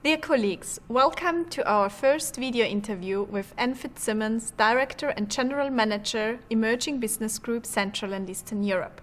Dear colleagues, welcome to our first video interview with Anne Fitzsmmmons, Director and General Manager, Emerging Business Group Central and Eastern Europe.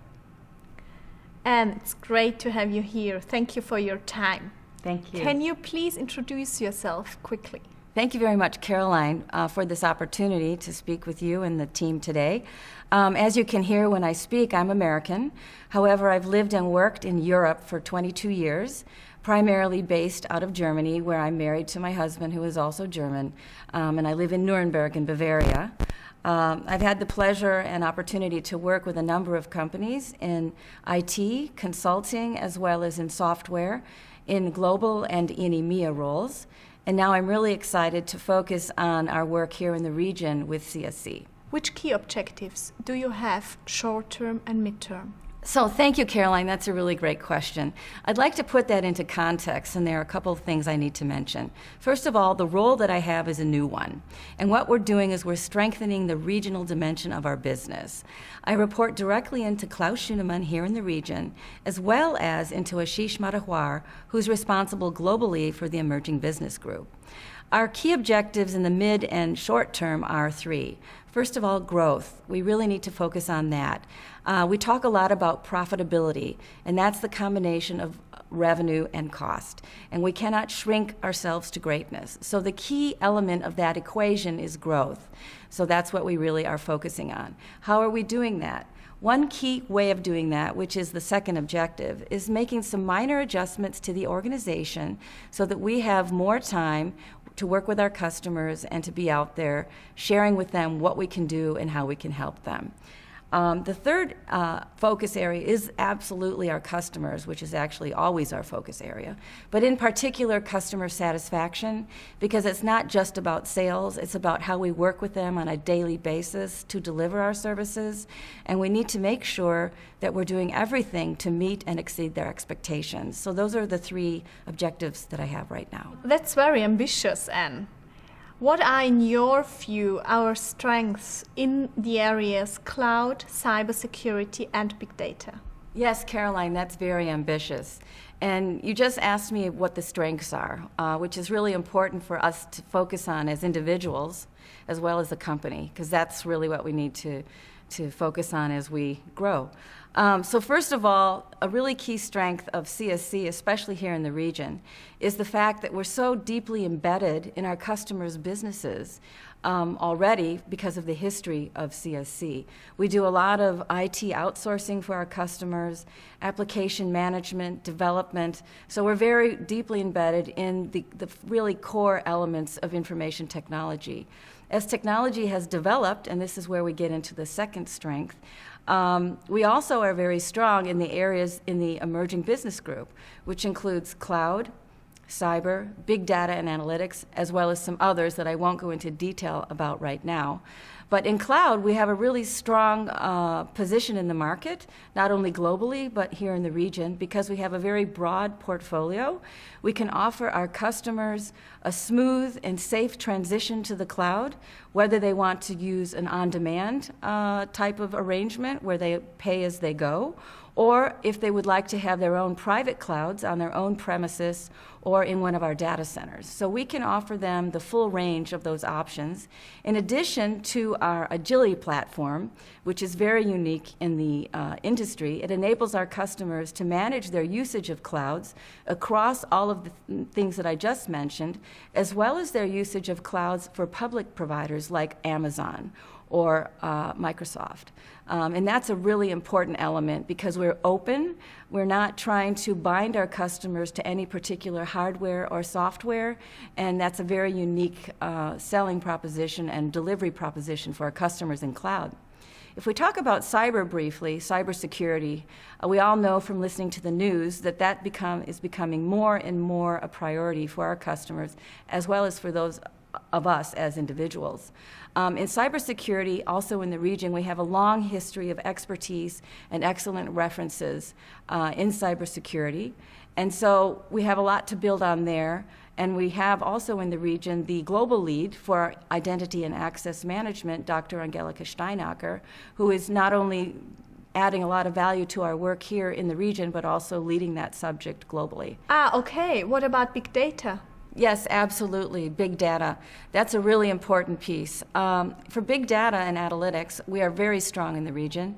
Anne, it's great to have you here. Thank you for your time. Thank you. Can you please introduce yourself quickly? Thank you very much, Caroline, for this opportunity to speak with you and the team today. As you can hear when I speak, I'm American. However, I've lived and worked in Europe for 22 years, primarily based out of Germany, where I'm married to my husband, who is also German, and I live in Nuremberg in Bavaria. I've had the pleasure and opportunity to work with a number of companies in IT, consulting, as well as in software, in global and in EMEA roles. And now I'm really excited to focus on our work here in the region with CSC. Which key objectives do you have short-term and mid-term? So thank you, Caroline. That's a really great question. I'd like to put that into context, and there are a couple of things I need to mention. First of all, the role that I have is a new one. And what we're doing is we're strengthening the regional dimension of our business. I report directly into Klaus Schünemann here in the region, as well as into Ashish Madhawar, who's responsible globally for the Emerging Business Group. Our key objectives in the mid and short term are three. First of all, growth. We really need to focus on that. We talk a lot about profitability, and that's the combination of revenue and cost. And we cannot shrink ourselves to greatness. So the key element of that equation is growth. So that's what we really are focusing on. How are we doing that? One key way of doing that, which is the second objective, is making some minor adjustments to the organization so that we have more time to work with our customers and to be out there sharing with them what we can do and how we can help them. The third focus area is absolutely our customers, which is actually always our focus area, but in particular customer satisfaction, because it's not just about sales, it's about how we work with them on a daily basis to deliver our services, and we need to make sure that we're doing everything to meet and exceed their expectations. So those are the three objectives that I have right now. That's very ambitious, Anne. What are, in your view, our strengths in the areas cloud, cybersecurity, and big data? Yes, Caroline, that's very ambitious. And you just asked me what the strengths are, which is really important for us to focus on as individuals as well as the company, because that's really what we need to focus on as we grow. So first of all, a really key strength of CSC, especially here in the region, is the fact that we're so deeply embedded in our customers' businesses already because of the history of CSC. We do a lot of IT outsourcing for our customers, application management, development, so we're very deeply embedded in the really core elements of information technology. As technology has developed, and this is where we get into the second strength, we also are very strong in the areas in the Emerging Business Group, which includes cloud, cyber, big data and analytics, as well as some others that I won't go into detail about right now. But in cloud, we have a really strong position in the market, not only globally, but here in the region, because we have a very broad portfolio. We can offer our customers a smooth and safe transition to the cloud, whether they want to use an on-demand type of arrangement where they pay as they go, or if they would like to have their own private clouds on their own premises or in one of our data centers. So we can offer them the full range of those options. In addition to our agility platform, which is very unique in the industry, it enables our customers to manage their usage of clouds across all of the things that I just mentioned, as well as their usage of clouds for public providers like Amazon or Microsoft. And that's a really important element because we're open. We're not trying to bind our customers to any particular hardware or software, and that's a very unique selling proposition and delivery proposition for our customers in cloud. If we talk about cyber briefly, cybersecurity, we all know from listening to the news that is becoming more and more a priority for our customers, as well as for those of us as individuals. In cybersecurity, also in the region, we have a long history of expertise and excellent references in cybersecurity. And so we have a lot to build on there. And we have also in the region the global lead for identity and access management, Dr. Angelika Steinacker, who is not only adding a lot of value to our work here in the region, but also leading that subject globally. Okay. What about big data? Yes, absolutely. Big data. That's a really important piece. For big data and analytics, we are very strong in the region.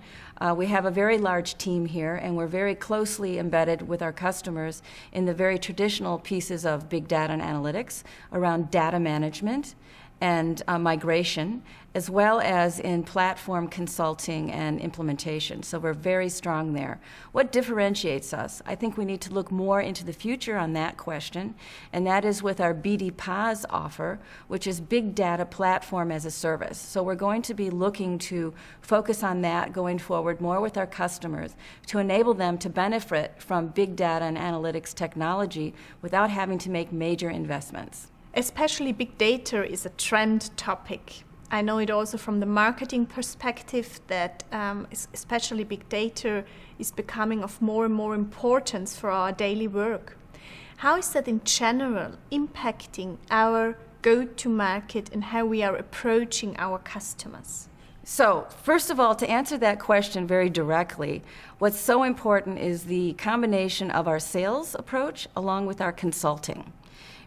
We have a very large team here, and we're very closely embedded with our customers in the very traditional pieces of big data and analytics around data management and migration, as well as in platform consulting and implementation. So we're very strong there. What differentiates us? I think we need to look more into the future on that question, and that is with our BD PaaS offer, which is Big Data Platform as a Service. So we're going to be looking to focus on that going forward more with our customers to enable them to benefit from big data and analytics technology without having to make major investments. Especially big data is a trend topic. I know it also from the marketing perspective that especially big data is becoming of more and more importance for our daily work. How is that in general impacting our go-to-market and how we are approaching our customers? So, first of all, to answer that question very directly, what's so important is the combination of our sales approach along with our consulting.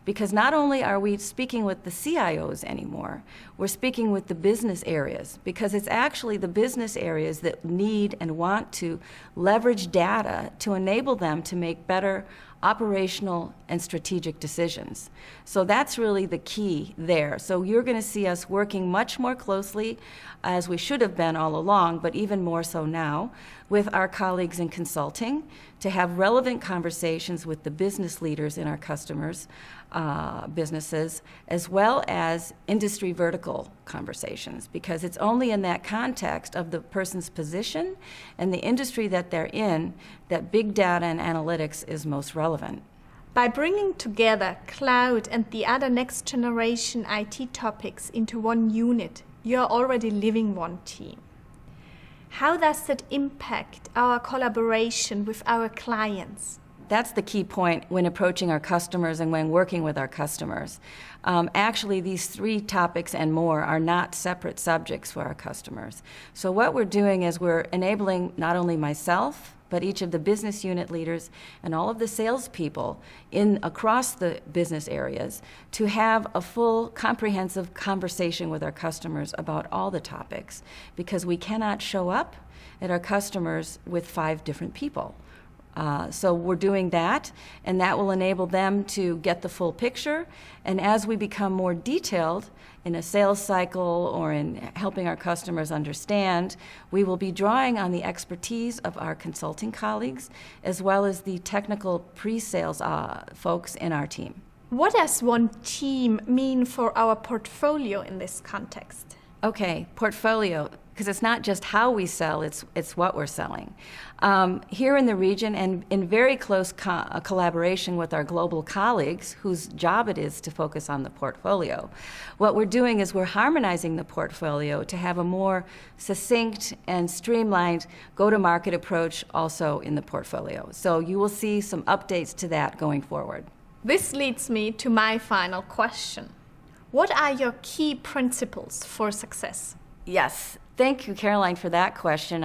Because not only are we speaking with the CIOs anymore, we're speaking with the business areas, because it's actually the business areas that need and want to leverage data to enable them to make better operational and strategic decisions. So that's really the key there. So you're going to see us working much more closely, as we should have been all along, but even more so now, with our colleagues in consulting to have relevant conversations with the business leaders in our customers' businesses, as well as industry vertical conversations, because it's only in that context of the person's position and the industry that they're in that big data and analytics is most relevant. By bringing together cloud and the other next generation IT topics into one unit, you're already living one team. How does that impact our collaboration with our clients? That's the key point when approaching our customers and when working with our customers. Actually, these three topics and more are not separate subjects for our customers. So what we're doing is we're enabling not only myself, but each of the business unit leaders and all of the salespeople across the business areas to have a full, comprehensive conversation with our customers about all the topics, because we cannot show up at our customers with 5 different people. So we're doing that, and that will enable them to get the full picture. And as we become more detailed in a sales cycle or in helping our customers understand, we will be drawing on the expertise of our consulting colleagues as well as the technical pre-sales folks in our team. What does one team mean for our portfolio in this context? Okay, portfolio, because it's not just how we sell, it's what we're selling. Here in the region and in very close collaboration with our global colleagues whose job it is to focus on the portfolio, what we're doing is we're harmonizing the portfolio to have a more succinct and streamlined go-to-market approach also in the portfolio. So you will see some updates to that going forward. This leads me to my final question. What are your key principles for success? Yes, thank you, Caroline, for that question.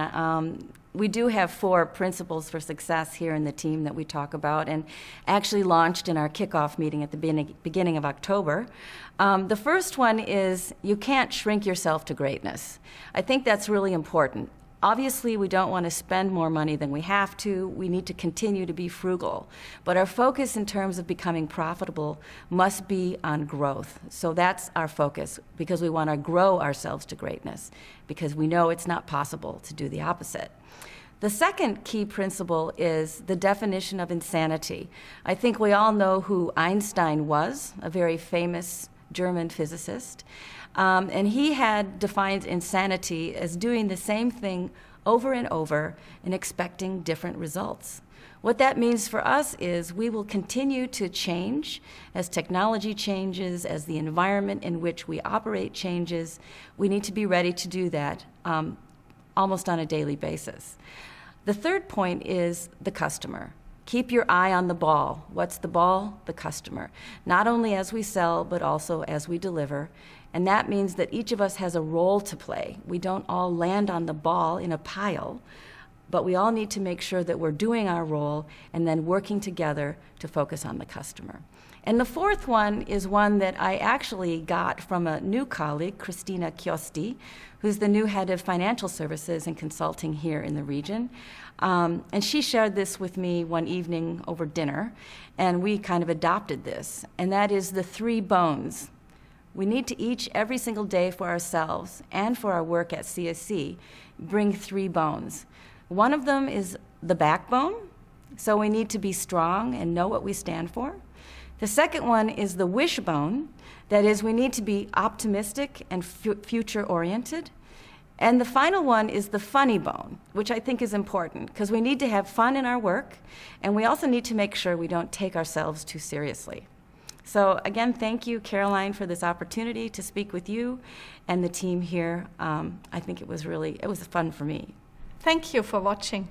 We do have 4 principles for success here in the team that we talk about and actually launched in our kickoff meeting at the beginning of October. The first one is you can't shrink yourself to greatness. I think that's really important. Obviously, we don't want to spend more money than we have to. We need to continue to be frugal. But our focus in terms of becoming profitable must be on growth. So that's our focus, because we want to grow ourselves to greatness, because we know it's not possible to do the opposite. The second key principle is the definition of insanity. I think we all know who Einstein was, a very famous German physicist. And he had defined insanity as doing the same thing over and over and expecting different results. What that means for us is we will continue to change as technology changes, as the environment in which we operate changes. We need to be ready to do that almost on a daily basis. The third point is the customer. Keep your eye on the ball. What's the ball? The customer. Not only as we sell, but also as we deliver. And that means that each of us has a role to play. We don't all land on the ball in a pile, but we all need to make sure that we're doing our role and then working together to focus on the customer. And the fourth one is one that I actually got from a new colleague, Christina Chiosti, who's the new head of financial services and consulting here in the region. And she shared this with me one evening over dinner, and we kind of adopted this, and that is the 3 bones. We need to each, every single day for ourselves and for our work at CSC, bring 3 bones. One of them is the backbone, so we need to be strong and know what we stand for. The second one is the wishbone, that is, we need to be optimistic and future-oriented. And the final one is the funny bone, which I think is important, because we need to have fun in our work, and we also need to make sure we don't take ourselves too seriously. So again, thank you, Caroline, for this opportunity to speak with you and the team here. I think it was fun for me. Thank you for watching.